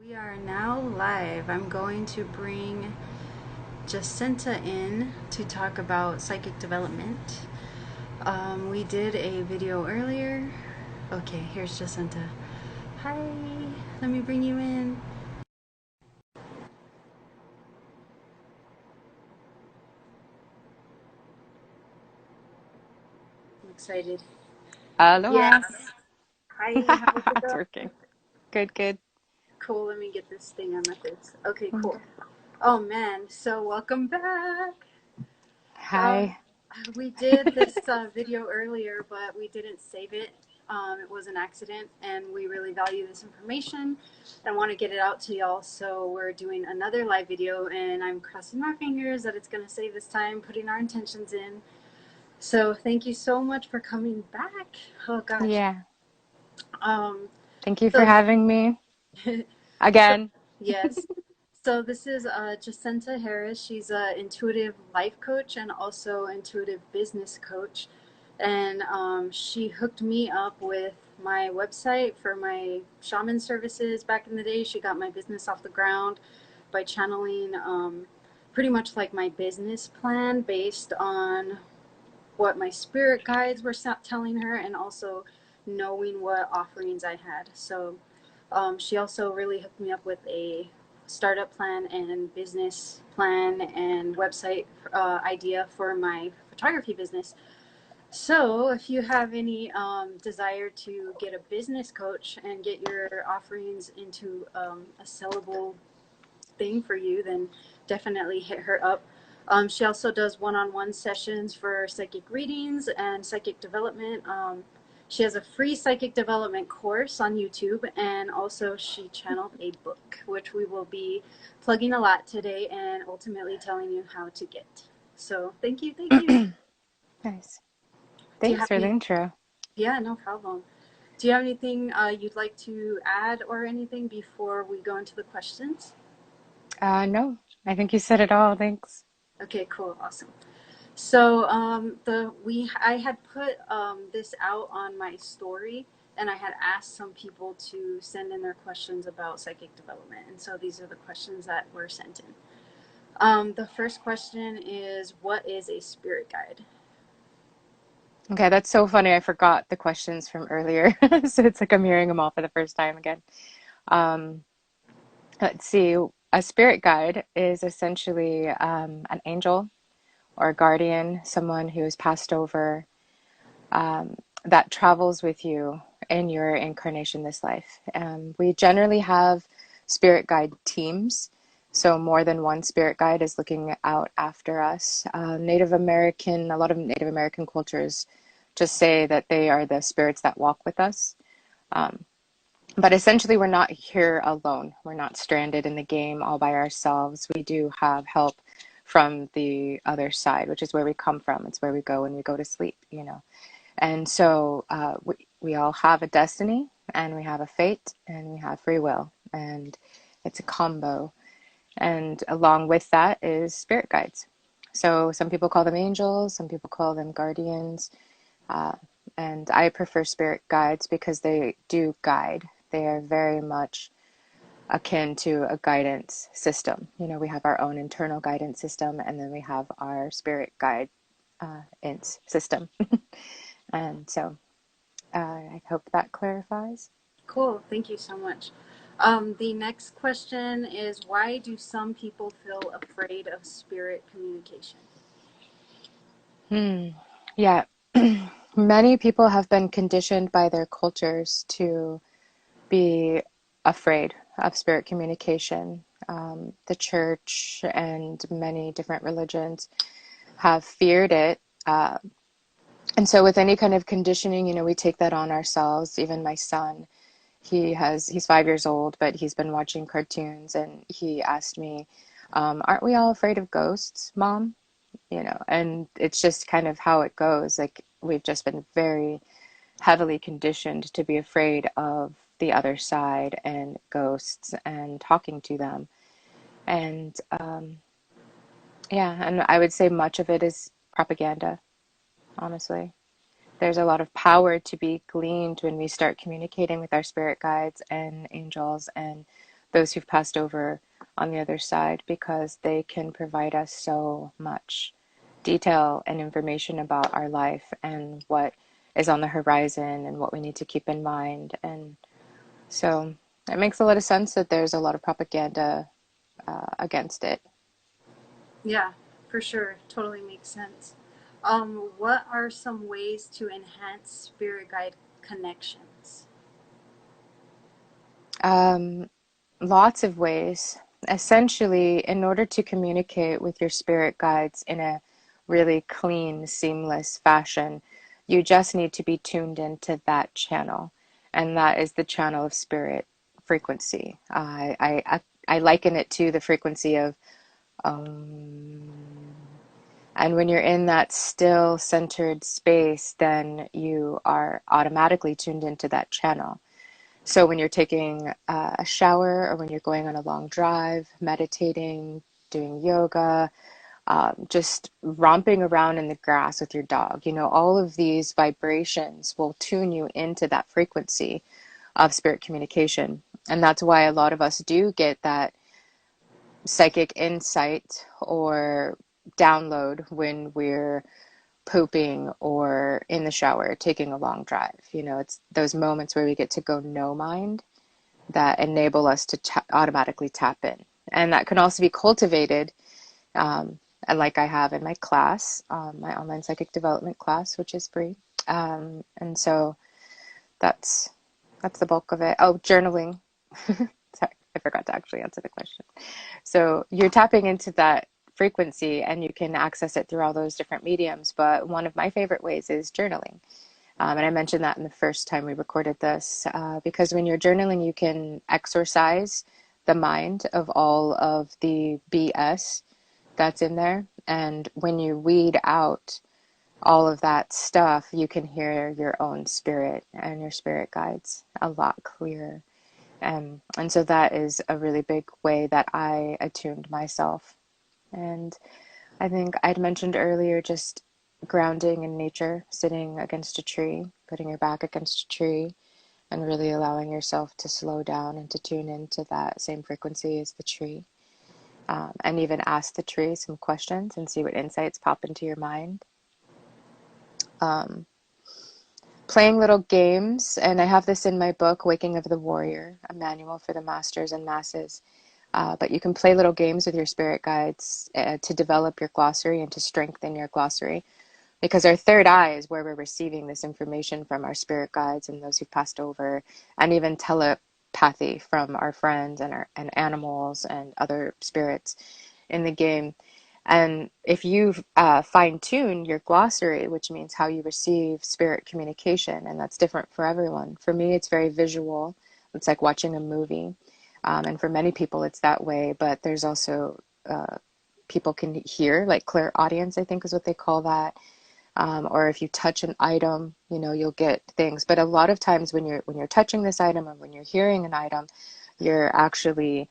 We are now live. I'm going to bring Jacinta in to talk about psychic development. We did a video earlier. Okay, here's Jacinta. Hi, let me bring you in. I'm excited. Aloha. Yes. Hi, how's it It's going? working. Good, good. Cool, let me get this thing on my face. Okay, Okay. cool. Oh man, so welcome back. Um, Hi. we did this video earlier, but we didn't save it. It was an accident, and we really value this information and want to get it out to y'all. So we're doing another live video, and I'm crossing my fingers that it's going to save this time, putting our intentions in. So thank you so much for coming back. Oh gosh. Yeah. Um, Thank you for so, having me so again. yes. So this is Jacinta Harris. She's an intuitive life coach and also intuitive business coach. And she hooked me up with my website for my shaman services back in the day. She got my business off the ground by channeling pretty much like my business plan based on what my spirit guides were telling her and also knowing what offerings I had. So she also really hooked me up with a startup plan and business plan and website idea for my photography business. So, if you have any desire to get a business coach and get your offerings into a sellable thing for you, then definitely hit her up. She also does one-on-one sessions for psychic readings and psychic development. She has a free psychic development course on YouTube, and also she channeled a book, which we will be plugging a lot today and ultimately telling you how to get. So thank you, thank you. Nice. Do you Thanks have for the any? intro. Yeah, no problem. Do you have anything you'd like to add or anything before we go into the questions? No, I think you said it all. Thanks. Okay, cool, awesome. So I had put this out on my story, and I had asked some people to send in their questions about psychic development, and so these are the questions that were sent in. The first question is, what is a spirit guide? Okay, that's so funny. I forgot the questions from earlier. So it's like I'm hearing them all for the first time again. Um, let's see. A spirit guide is essentially an angel or a guardian, someone who has passed over um, that travels with you in your incarnation this life. We generally have spirit guide teams, so more than one spirit guide is looking out after us. A lot of Native American cultures just say that they are the spirits that walk with us. Um, but essentially, we're not here alone. We're not stranded in the game all by ourselves. We do have help from the other side, which is where we come from. It's where we go when we go to sleep. And so we all have a destiny and we have a fate and we have free will. And it's a combo. And along with that is spirit guides. So some people call them angels, some people call them guardians. Uh, and I prefer spirit guides because they do guide. They are very much akin to a guidance system. We have our own internal guidance system and then we have our spirit guide system. And so I hope that clarifies. Cool, thank you so much. The next question is, why do some people feel afraid of spirit communication? Hmm. Yeah. Many people have been conditioned by their cultures to be afraid of spirit communication. The church and many different religions have feared it. And so, with any kind of conditioning, we take that on ourselves. Even my son, he's 5 years old, but he's been watching cartoons and he asked me, aren't we all afraid of ghosts, Mom? And it's just kind of how it goes. Like we've just been very heavily conditioned to be afraid of the other side and ghosts and talking to them. And yeah, and I would say much of it is propaganda, honestly. There's a lot of power to be gleaned when we start communicating with our spirit guides and angels and those who've passed over on the other side, because they can provide us so much detail and information about our life and what is on the horizon and what we need to keep in mind. And so it makes a lot of sense that there's a lot of propaganda against it. Yeah, for sure. Totally makes sense. What are some ways to enhance spirit guide connections? Um, Lots of ways. Essentially, in order to communicate with your spirit guides in a really clean, seamless fashion, you just need to be tuned into that channel. And that is the channel of spirit frequency. I liken it to the frequency of and when you're in that still centered space, then you are automatically tuned into that channel. So when you're taking a shower or when you're going on a long drive, meditating, doing yoga, just romping around in the grass with your dog, all of these vibrations will tune you into that frequency of spirit communication. And that's why a lot of us do get that psychic insight or download when we're pooping or in the shower, taking a long drive. It's those moments where we get to go no mind that enable us to automatically tap in. And that can also be cultivated, um, and like I have in my class, my online psychic development class, which is free. And so that's that's the bulk of it. Oh, journaling. Sorry, I forgot to actually answer the question. So you're tapping into that frequency and you can access it through all those different mediums. But one of my favorite ways is journaling. And I mentioned that in the first time we recorded this, because when you're journaling, you can exorcise the mind of all of the BS that's in there. And when you weed out all of that stuff, you can hear your own spirit and your spirit guides a lot clearer. And so that is a really big way that I attuned myself. And I think I'd mentioned earlier just grounding in nature, sitting against a tree, putting your back against a tree, and really allowing yourself to slow down and to tune into that same frequency as the tree. And even ask the tree some questions and see what insights pop into your mind. Um, Playing little games, and I have this in my book, Waking of the Warrior, a manual for the masters and masses. But you can play little games with your spirit guides to develop your glossary and to strengthen your glossary. Because our third eye is where we're receiving this information from our spirit guides and those who've passed over, and even telepathy from our friends and animals and other spirits in the game. And if you fine tune your glossary, which means how you receive spirit communication, and that's different for everyone. For me, it's very visual. It's like watching a movie. And for many people, it's that way. But there's also people can hear, like clairaudience, I think is what they call that. Or if you touch an item, you'll get things. But a lot of times when you're touching this item or when you're hearing an item, you're actually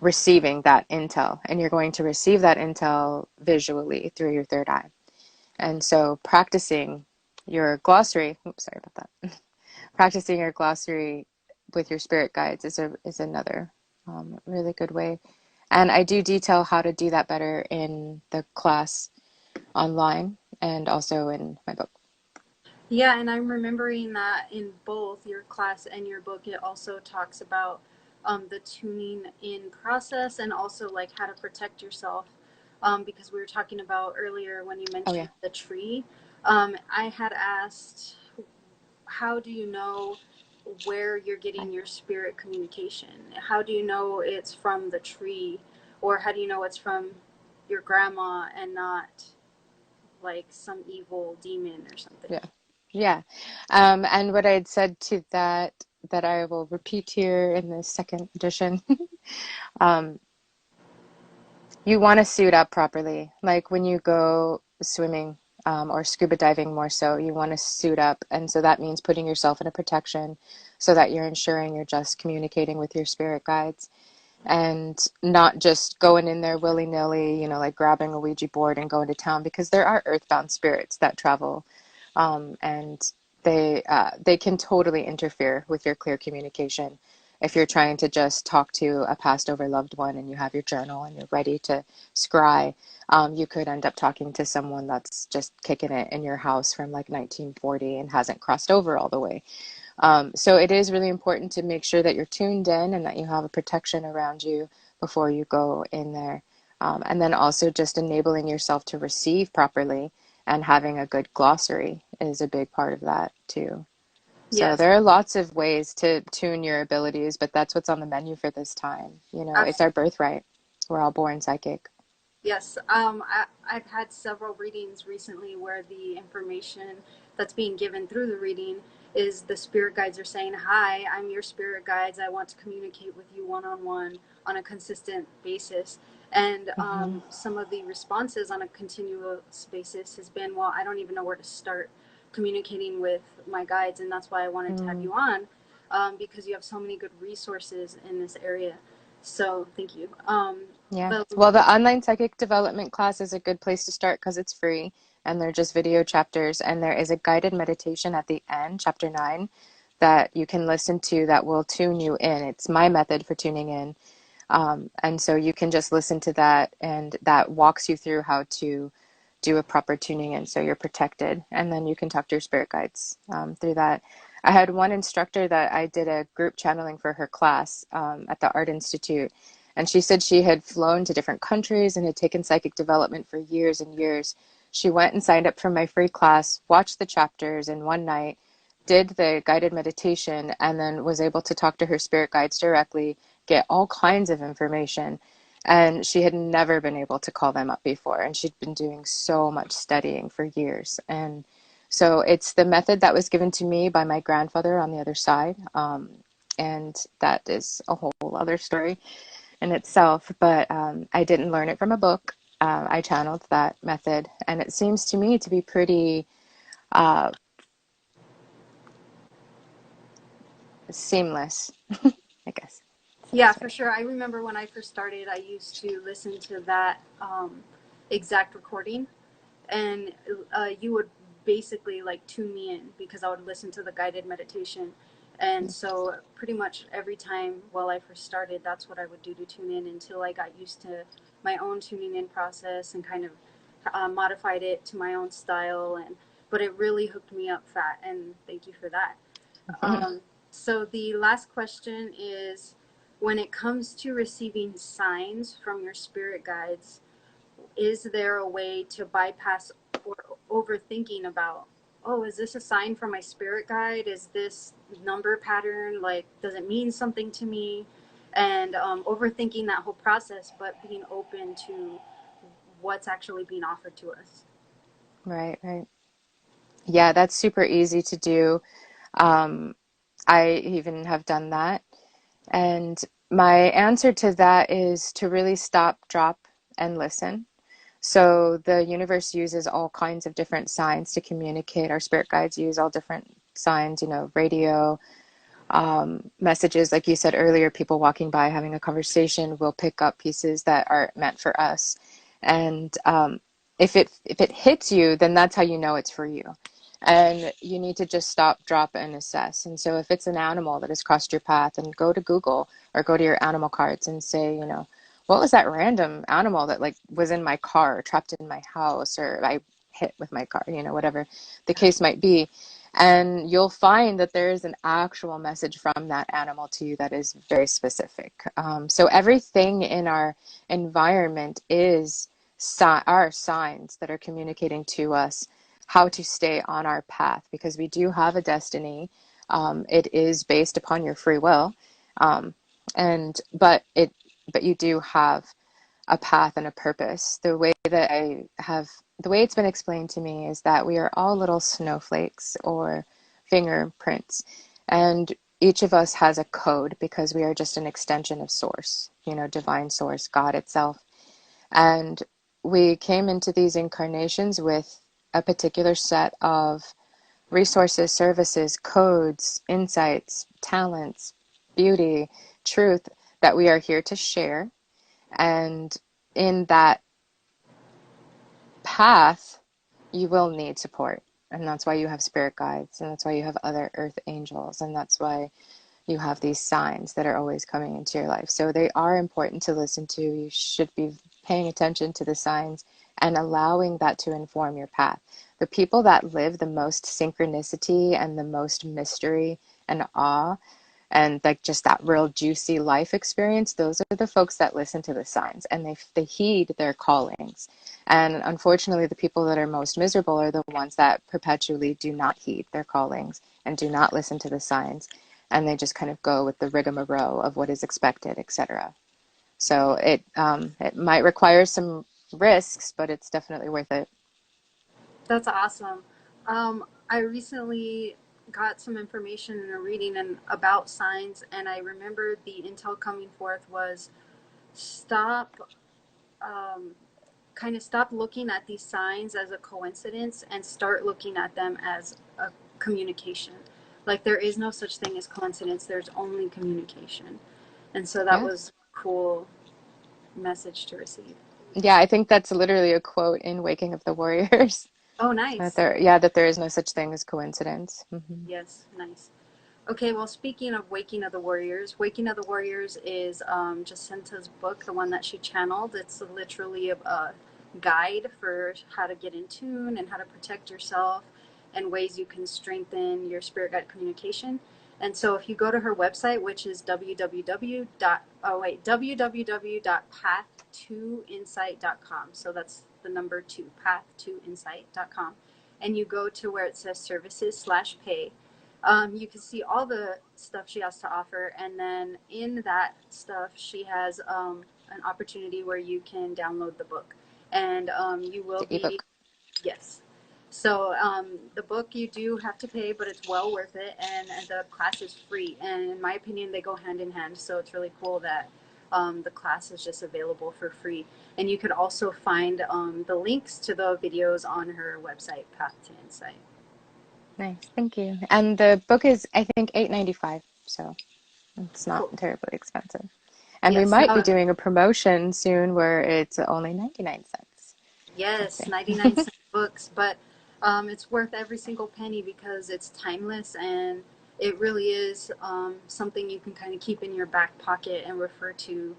receiving that intel, and you're going to receive that intel visually through your third eye. And so practicing your glossary, oops, sorry about that. Practicing your glossary with your spirit guides is another really good way. And I do detail how to do that better in the class online and also in my book. Yeah, and I'm remembering that in both your class and your book, it also talks about the tuning in process and also like how to protect yourself. Because we were talking about earlier when you Oh mentioned yeah. the tree. I had asked, how do you know where you're getting your spirit communication? How do you know it's from the tree? Or how do you know it's from your grandma and not like some evil demon or something? Yeah. Yeah. And what I had said to that I will repeat here in the second edition, um, you want to suit up properly. Like when you go swimming, or scuba diving more so, you want to suit up. And so that means putting yourself in a protection so that you're ensuring you're just communicating with your spirit guides and not just going in there willy-nilly, like grabbing a Ouija board and going to town, because there are earthbound spirits that travel, and they can totally interfere with your clear communication if you're trying to just talk to a passed over loved one and you have your journal and you're ready to scry, you could end up talking to someone that's just kicking it in your house from like 1940 and hasn't crossed over all the way. So it is really important to make sure that you're tuned in and that you have a protection around you before you go in there. And then also just enabling yourself to receive properly and having a good glossary is a big part of that too. So Yes, there are lots of ways to tune your abilities, but that's what's on the menu for this time. You know, it's our birthright. We're all born psychic. yes, I've had several readings recently where the information that's being given through the reading is the spirit guides are saying, "Hi, I'm your spirit guides. I want to communicate with you one on one on a consistent basis." And Hmm. some of the responses on a continuous basis has been, "Well, I don't even know where to start communicating with my guides," and that's why I wanted to have Mm. you on, because you have so many good resources in this area. So thank you. Yeah. The Well, the online psychic development class is a good place to start because it's free and they're just video chapters. And there is a guided meditation at the end, chapter 9, that you can listen to that will tune you in. It's my method for tuning in. And so you can just listen to that, and that walks you through how to do a proper tuning in so you're protected. And then you can talk to your spirit guides through that. I had one instructor that I did a group channeling for her class at the Art Institute. And she said she had flown to different countries and had taken psychic development for years and years. She went and signed up for my free class, watched the chapters in one night, did the guided meditation, and then was able to talk to her spirit guides directly, get all kinds of information. And she had never been able to call them up before. And she'd been doing so much studying for years. And so it's the method that was given to me by my grandfather on the other side. And that is a whole other story in itself. But I didn't learn it from a book. I channeled that method. And it seems to me to be pretty uh, seamless, I guess. That's the Yeah, best for way. sure. I remember when I first started, I used to listen to that exact recording, and you would basically like tune me in because I would listen to the guided meditation. And so, pretty much every time while I first started, that's what I would do to tune in until I got used to my own tuning in process and kind of modified it to my own style. And but it really hooked me up fat, and thank you for that. Um, so the last question is, when it comes to receiving signs from your spirit guides, is there a way to bypass or overthinking about, oh, is this a sign from my spirit guide? Is this number pattern, like, does it mean something to me? And overthinking that whole process, but being open to what's actually being offered to us. Right, right. Yeah, that's super easy to do. Um, I even have done that. And my answer to that is to really stop, drop, and listen. So the universe uses all kinds of different signs to communicate. Our spirit guides use all different signs, you know, radio, messages, like you said earlier, people walking by having a conversation will pick up pieces that are meant for us. And if it hits you, then that's how you know it's for you. And you need to just stop, drop, and assess. And so if it's an animal that has crossed your path, and go to Google or go to your animal cards and say, you know, what was that random animal that like was in my car, trapped in my house, or I hit with my car, you know, whatever the case might be. And you'll find that there is an actual message from that animal to you that is very specific. So everything in our environment is our signs that are communicating to us how to stay on our path, because we do have a destiny. It is based upon your free will, um, and but you do have a path and a purpose. The way it's been explained to me is that we are all little snowflakes or fingerprints, and each of us has a code because we are just an extension of source, you know, divine source, God itself. And we came into these incarnations with a particular set of resources, services, codes, insights, talents, beauty, truth that we are here to share. And in that path, you will need support. And that's why you have spirit guides, and that's why you have other earth angels, and that's why you have these signs that are always coming into your life. So they are important to listen to. You should be paying attention to the signs and allowing that to inform your path. The people that live the most synchronicity and the most mystery and awe and like just that real juicy life experience, those are the folks that listen to the signs and they heed their callings. And unfortunately, the people that are most miserable are the ones that perpetually do not heed their callings and do not listen to the signs, and they just kind of go with the rigmarole of what is expected, etc. So it might require some risks, but it's definitely worth it. That's awesome. I recently got some information in a reading and about signs, and I remember the intel coming forth was stop, um, kind of stop looking at these signs as a coincidence and start looking at them as a communication. Like there is no such thing as coincidence. There's only communication, and so that Yeah. was a cool message to receive. Yeah, I think that's literally a quote in Waking of the Warriors. Oh, That nice. there, yeah, that there is no such thing as coincidence. Hmm. Yes, nice. Okay, well, speaking of Waking of the Warriors, Waking of the Warriors is Jacinta's book, the one that she channeled. It's literally a guide for how to get in tune and how to protect yourself and ways you can strengthen your spirit guide communication. And so if you go to her website, which is www.path2insight.com. So that's the number two, path2insight.com. And you go to where it says services/pay, you can see all the stuff she has to offer, and then in that stuff she has an opportunity where you can download the book, and you will The be, ebook. yes. So the book you do have to pay, but it's well worth it, and the class is free. And in my opinion, they go hand in hand. So it's really cool that the class is just available for free. And you could also find the links to the videos on her website, Path to Insight. Nice, thank you. And the book is, I think, 8.95, so it's not Cool. terribly expensive. And we Yes. might be doing a promotion soon where it's only 99 cents. We'll Yes, see. 99-cent books, but it's worth every single penny because it's timeless and it really is something you can kind of keep in your back pocket and refer to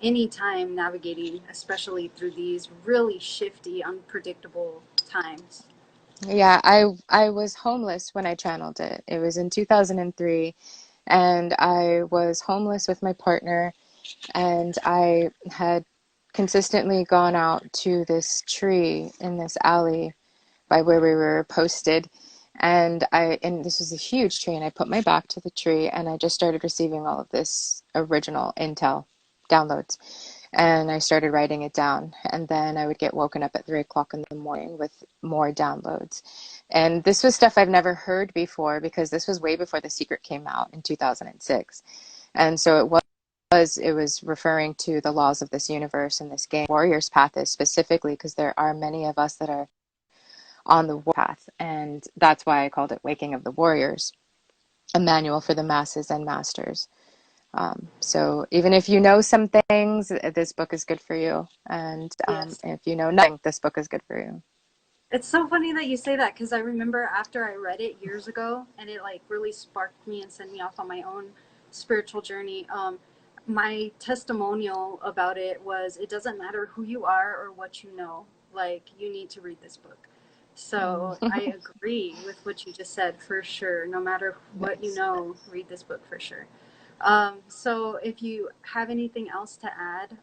anytime navigating, especially through these really shifty, unpredictable times. Yeah, I was homeless when I channeled it. It was in 2003, and I was homeless with my partner, and I had consistently gone out to this tree in this alley by where we were posted. And this was a huge tree, and I put my back to the tree and I just started receiving all of this original intel downloads. And I started writing it down. And then I would get woken up at 3 o'clock in the morning with more downloads. And this was stuff I've never heard before because this was way before The Secret came out in 2006. And so it was referring to the laws of this universe and this game. Warrior's Path is specifically because there are many of us that are on the path. And that's why I called it Waking of the Warriors, a manual for the masses and masters. So even if you know some things, this book is good for you. And Yes. if you know nothing, this book is good for you. It's so funny that you say that because I remember after I read it years ago and it like really sparked me and sent me off on my own spiritual journey. My testimonial about it was it doesn't matter who you are or what you know, like you need to read this book. So I agree with what you just said for sure. No matter what you Nice. know, read this book for sure. So if you have anything else to add,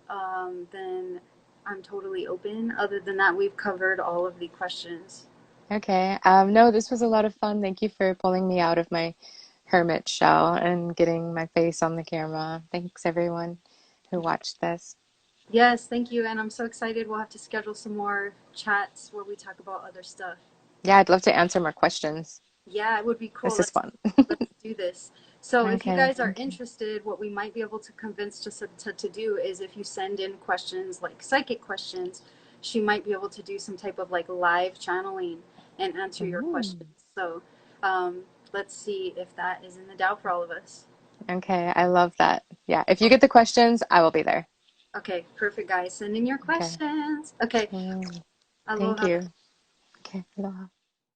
then I'm totally open. Other than that, we've covered all of the questions. Okay. No, this was a lot of fun. Thank you for pulling me out of my hermit shell and getting my face on the camera. Thanks, everyone who watched this. Yes, thank you. And I'm so excited. We'll have to schedule some more chats where we talk about other stuff. Yeah, I'd love to answer more questions. Yeah, it would be cool. This is fun. Let's do this. So if you Okay, guys are thank you. interested, what we might be able to convince Jacinta to do is if you send in questions like psychic questions, she might be able to do some type of like live channeling and answer your Ooh. questions. So um, let's see if that is in the doubt for all of us. Okay, I love that. Yeah, if you get the questions, I will be there. Okay, perfect, guys. Send in your Okay. questions. Okay, Mm, thank aloha. you. Okay, aloha.